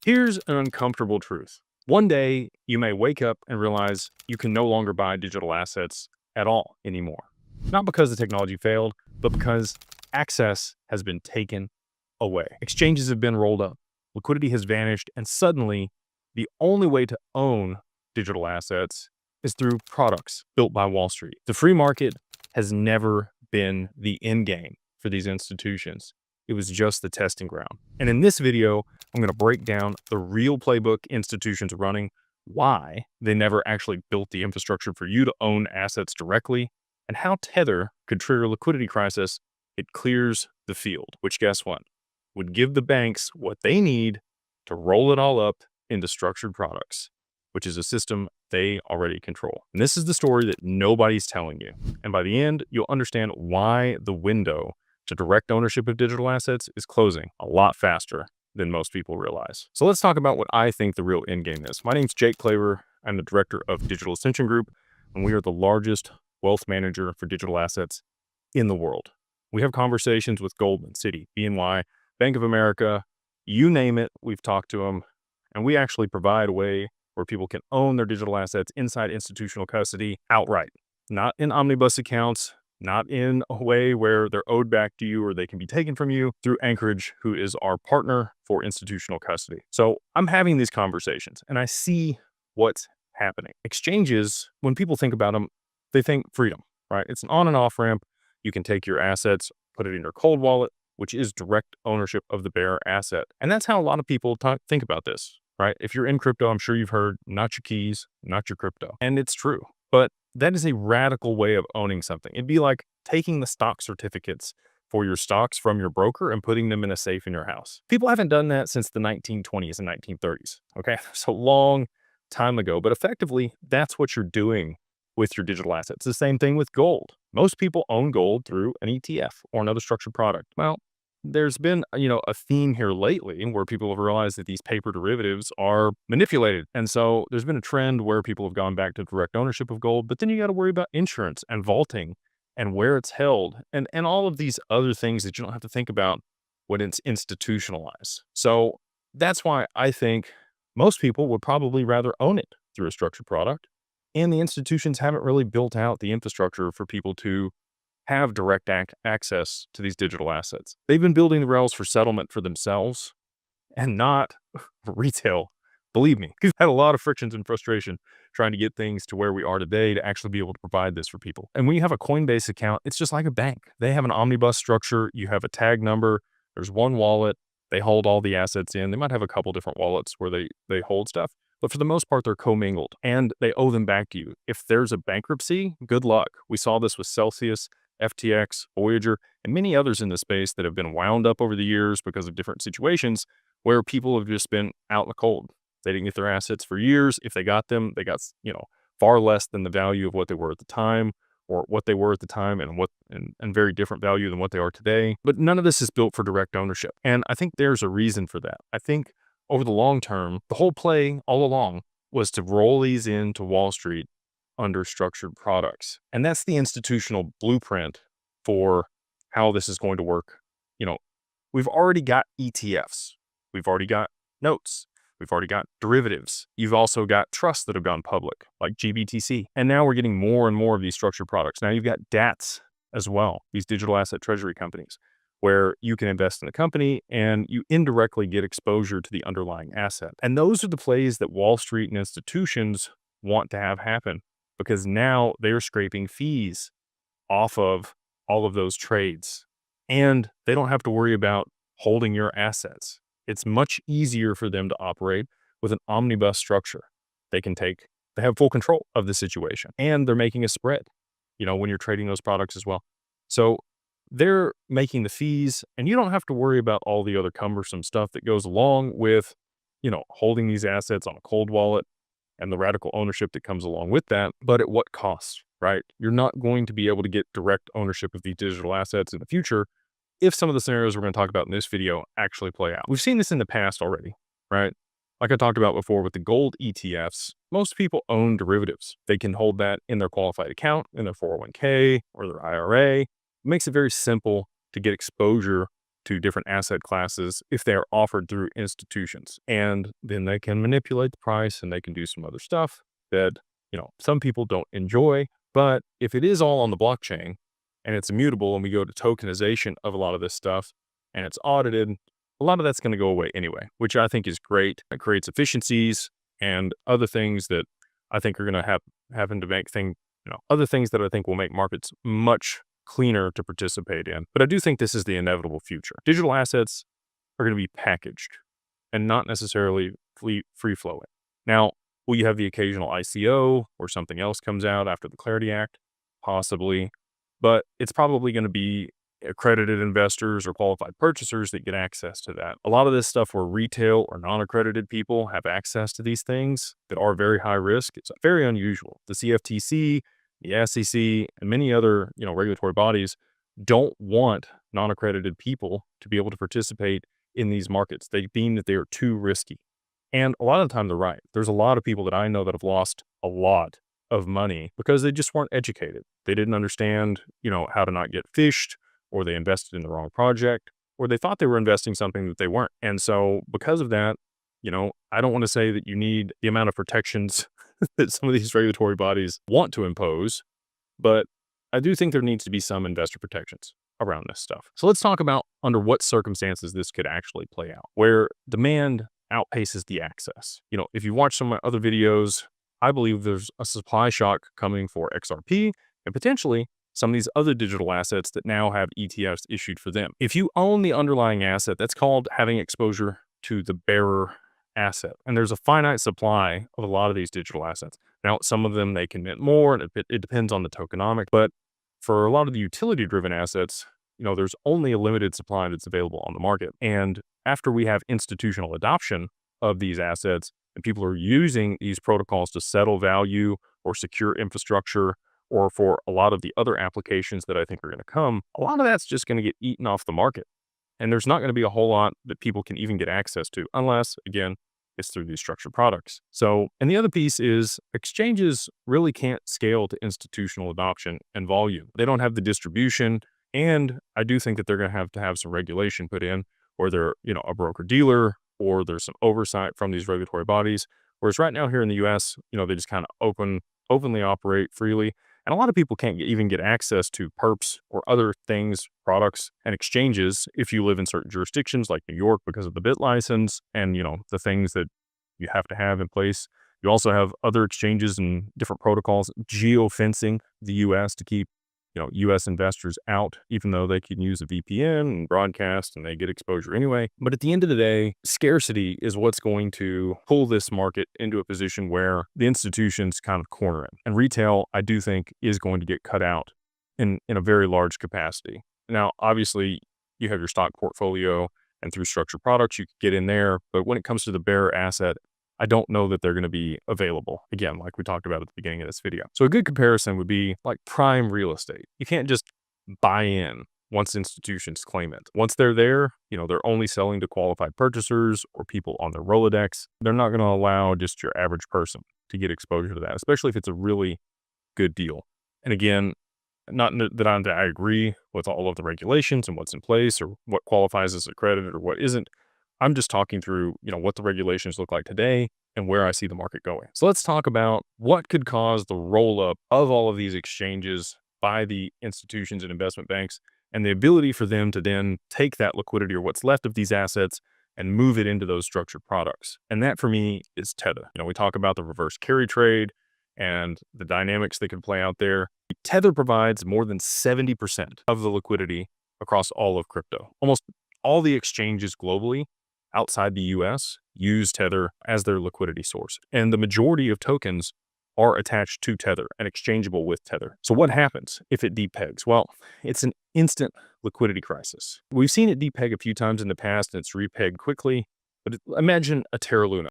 Here's an uncomfortable truth. One day, you may wake up and realize you can no longer buy digital assets at all anymore. Not because the technology failed, but because access has been taken away. Exchanges have been rolled up, liquidity has vanished, and suddenly, the only way to own digital assets is through products built by Wall Street. The free market has never been the end game for these institutions. It was just the testing ground. And in this video, I'm going to break down the real playbook institutions are running, why they never actually built the infrastructure for you to own assets directly, and how Tether could trigger a liquidity crisis. It clears the field, which guess what? Would give the banks what they need to roll it all up into structured products, which is a system they already control. And this is the story that nobody's telling you. And by the end, you'll understand why the window to direct ownership of digital assets is closing a lot faster than most people realize. So let's talk about what I think the real end game is. My name's Jake Claver. I'm the director of Digital Ascension Group, and we are the largest wealth manager for digital assets in the world. We have conversations with Goldman, Citi, BNY, Bank of America, you name it, we've talked to them, and we actually provide a way where people can own their digital assets inside institutional custody outright, not in omnibus accounts, not in a way where they're owed back to you or they can be taken from you, through Anchorage, who is our partner for institutional custody. So I'm having these conversations and I see what's happening. Exchanges, when people think about them, they think freedom, right? It's an on and off ramp. You can take your assets, put it in your cold wallet, which is direct ownership of the bearer asset. And that's how a lot of people think about this, right? If you're in crypto, I'm sure you've heard, not your keys, not your crypto. And it's true. But that is a radical way of owning something. It'd be like taking the stock certificates for your stocks from your broker and putting them in a safe in your house. People haven't done that since the 1920s and 1930s. Okay, so long time ago. But effectively, that's what you're doing with your digital assets. The same thing with gold. Most people own gold through an ETF or another structured product. Well, there's been, a theme here lately where people have realized that these paper derivatives are manipulated. And so there's been a trend where people have gone back to direct ownership of gold, but then you got to worry about insurance and vaulting and where it's held and all of these other things that you don't have to think about when it's institutionalized. So that's why I think most people would probably rather own it through a structured product. And the institutions haven't really built out the infrastructure for people to have direct access to these digital assets. They've been building the rails for settlement for themselves and not for retail. Believe me, we've had a lot of frictions and frustration trying to get things to where we are today to actually be able to provide this for people. And when you have a Coinbase account, it's just like a bank. They have an omnibus structure. You have a tag number. There's one wallet. They hold all the assets in. They might have a couple different wallets where they hold stuff, but for the most part, they're commingled and they owe them back to you. If there's a bankruptcy, good luck. We saw this with Celsius, FTX, Voyager, and many others in the space that have been wound up over the years because of different situations where people have just been out in the cold. They didn't get their assets for years. If they got them, they got, far less than the value of what they were at the time, or what they were at the time and very different value than what they are today. But none of this is built for direct ownership. And I think there's a reason for that. I think over the long term, the whole play all along was to roll these into Wall Street under structured products. And that's the institutional blueprint for how this is going to work. We've already got ETFs. We've already got notes. We've already got derivatives. You've also got trusts that have gone public, like GBTC. And now we're getting more and more of these structured products. Now you've got DATs as well, these digital asset treasury companies, where you can invest in the company and you indirectly get exposure to the underlying asset. And those are the plays that Wall Street and institutions want to have happen, because now they're scraping fees off of all of those trades. And they don't have to worry about holding your assets. It's much easier for them to operate with an omnibus structure. They have full control of the situation, and they're making a spread, when you're trading those products as well. So they're making the fees, and you don't have to worry about all the other cumbersome stuff that goes along with, holding these assets on a cold wallet and the radical ownership that comes along with that. But at what cost, right? You're not going to be able to get direct ownership of these digital assets in the future if some of the scenarios we're going to talk about in this video actually play out. We've seen this in the past already, right? Like I talked about before with the gold ETFs, most people own derivatives. They can hold that in their qualified account, in their 401k or their IRA. It makes it very simple to get exposure to different asset classes if they're offered through institutions. And then they can manipulate the price and they can do some other stuff that, some people don't enjoy. But if it is all on the blockchain and it's immutable and we go to tokenization of a lot of this stuff and it's audited, a lot of that's going to go away anyway, which I think is great. It creates efficiencies and other things that I think are going to happen to make other things that I think will make markets much cleaner to participate in. But I do think this is the inevitable future. Digital assets are going to be packaged and not necessarily free flowing. Now, will you have the occasional ICO or something else comes out after the Clarity Act? Possibly. But it's probably going to be accredited investors or qualified purchasers that get access to that. A lot of this stuff where retail or non-accredited people have access to these things that are very high risk, it's very unusual. The CFTC, the SEC, and many other, regulatory bodies don't want non-accredited people to be able to participate in these markets. They deem that they are too risky. And a lot of the time they're right. There's a lot of people that I know that have lost a lot of money because they just weren't educated. They didn't understand, how to not get phished, or they invested in the wrong project, or they thought they were investing something that they weren't. And so because of that, I don't want to say that you need the amount of protections that some of these regulatory bodies want to impose, but I do think there needs to be some investor protections around this stuff. So let's talk about under what circumstances this could actually play out, where demand outpaces the access. If you watch some of my other videos, I believe there's a supply shock coming for XRP and potentially some of these other digital assets that now have ETFs issued for them. If you own the underlying asset, that's called having exposure to the bearer asset. And there's a finite supply of a lot of these digital assets. Now, some of them they can mint more, and it depends on the tokenomic. But for a lot of the utility-driven assets, there's only a limited supply that's available on the market. And after we have institutional adoption of these assets, and people are using these protocols to settle value or secure infrastructure, or for a lot of the other applications that I think are going to come, a lot of that's just going to get eaten off the market. And there's not going to be a whole lot that people can even get access to unless, again, it's through these structured products. So, and the other piece is exchanges really can't scale to institutional adoption and volume. They don't have the distribution. And I do think that they're going to have some regulation put in, or they're, a broker dealer, or there's some oversight from these regulatory bodies. Whereas right now here in the US, they just kind of openly operate freely. And a lot of people can't even get access to perps or other things, products, and exchanges if you live in certain jurisdictions like New York because of the BIT license and, the things that you have to have in place. You also have other exchanges and different protocols, geofencing the US to keep, US investors out, even though they can use a VPN and broadcast and they get exposure anyway. But at the end of the day, scarcity is what's going to pull this market into a position where the institutions kind of corner it. And retail, I do think, is going to get cut out in a very large capacity. Now, obviously, you have your stock portfolio, and through structured products, you could get in there. But when it comes to the bearer asset, I don't know that they're going to be available, again, like we talked about at the beginning of this video. So a good comparison would be like prime real estate. You can't just buy in once institutions claim it. Once they're there, they're only selling to qualified purchasers or people on their Rolodex. They're not going to allow just your average person to get exposure to that, especially if it's a really good deal. And again, not that I agree with all of the regulations and what's in place or what qualifies as accredited or what isn't. I'm just talking through, what the regulations look like today and where I see the market going. So let's talk about what could cause the roll up of all of these exchanges by the institutions and investment banks and the ability for them to then take that liquidity or what's left of these assets and move it into those structured products. And that for me is Tether. We talk about the reverse carry trade and the dynamics that could play out there. Tether provides more than 70% of the liquidity across all of crypto. Almost all the exchanges globally outside the US use Tether as their liquidity source. And the majority of tokens are attached to Tether and exchangeable with Tether. So what happens if it depegs? Well, it's an instant liquidity crisis. We've seen it depeg a few times in the past and it's repegged quickly, but imagine a Terra Luna.